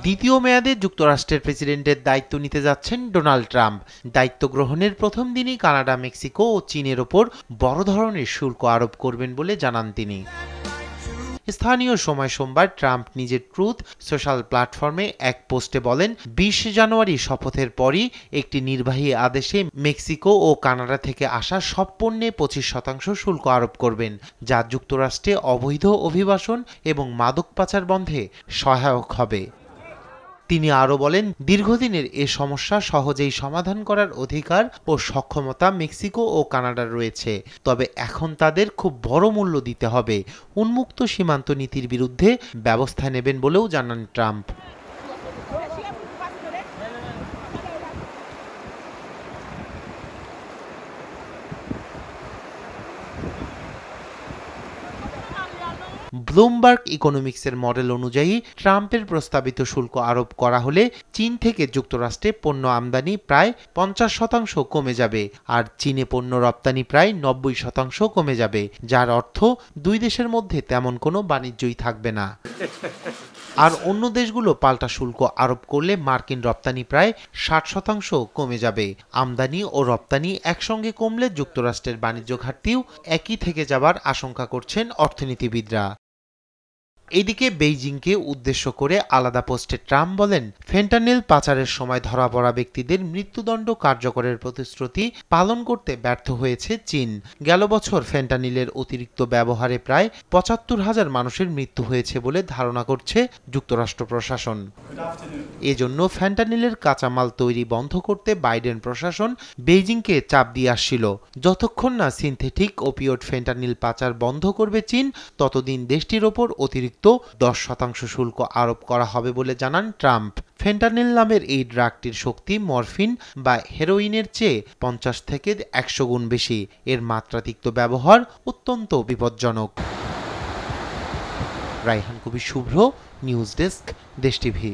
দ্বিতীয় মেয়াদে যুক্তরাষ্ট্রের প্রেসিডেন্টের দায়িত্ব নিতে যাচ্ছেন ডোনাল্ড ট্রাম্প। দায়িত্ব গ্রহণের প্রথম দিনই কানাডা, মেক্সিকো ও চীনের ওপর বড় ধরনের শুল্ক আরোপ করবেন বলে জানান তিনি। স্থানীয় সময় সোমবার ট্রাম্প নিজের ট্রুথ সোশ্যাল প্ল্যাটফর্মে এক পোস্টে বলেন, ২০ জানুয়ারি শপথের পরই একটি নির্বাহী আদেশে মেক্সিকো ও কানাডা থেকে আসা সব পণ্যে ২৫% শুল্ক আরোপ করবেন, যা যুক্তরাষ্ট্রে অবৈধ অভিবাসন এবং মাদক পাচার বন্ধে সহায়ক হবে। তিনি আরও বলেন, দীর্ঘদিনের এ সমস্যা সহজেই সমাধান করার অধিকার ও সক্ষমতা মেক্সিকো ও কানাডার রয়েছে, তবে এখন তাদের খুব বড় মূল্য দিতে হবে। উন্মুক্ত সীমান্ত নীতির বিরুদ্ধে ব্যবস্থা নেবেন বলেও জানান ট্রাম্প। ব্লুমবার্গ ইকোনমিক্সের মডেল অনুযায়ী ট্রাম্পের প্রস্তাবিত শুল্ক আরোপ করা হলে চীন থেকে যুক্তরাষ্ট্রে পণ্য আমদানি প্রায় ৫০% কমে যাবে, আর চীনে পণ্য রপ্তানি প্রায় ৯০% কমে যাবে, যার অর্থ দুই দেশের মধ্যে তেমন কোনো বাণিজ্যই থাকবে না। আর অন্য দেশগুলো পাল্টা শুল্ক আরোপ করলে মার্কিন রপ্তানি প্রায় ৬০% কমে যাবে। আমদানি ও রপ্তানি একসঙ্গে কমলে যুক্তরাষ্ট্রের বাণিজ্য ঘাটতিও একই থেকে যাবার আশঙ্কা করছেন অর্থনীতিবিদরা। এদিকে বেইজিংকে উদ্দেশ্য করে আলাদা পোস্টে ট্রাম্প বলেন, ফেন্টানিল পাচারের সময় ধরা পড়া ব্যক্তিদের মৃত্যুদণ্ড কার্যকরের প্রতিশ্রুতি পালন করতে ব্যর্থ হয়েছে চীন। গেল বছর ফেন্টানিলের অতিরিক্ত ব্যবহারে প্রায় ৭৫,০০০ মানুষের মৃত্যু হয়েছে বলে ধারণা করছে যুক্তরাষ্ট্র প্রশাসন। এজন্য ফেন্টানিলের কাঁচামাল তৈরি বন্ধ করতে বাইডেন প্রশাসন বেইজিংকে চাপ দিয়ে আসছিল। যতক্ষণ না সিনথেটিক ওপিওড ফেন্টানিল পাচার বন্ধ করবে চীন, ততদিন দেশটির ওপর অতিরিক্ত ১০% শুল্ক আরোপ করা হবে বলে জানান ট্রাম্প। ফেন্টানিল নামের এই ড্রাগটির শক্তি মরফিন বা হেরোইনের চেয়ে ৫০ থেকে ১০০ গুণ বেশি। এর মাত্রাতিরিক্ত ব্যবহার অত্যন্ত বিপজ্জনক। রায়হান কবির শুভ্র, নিউজ ডেস্ক, দেশ টিভি।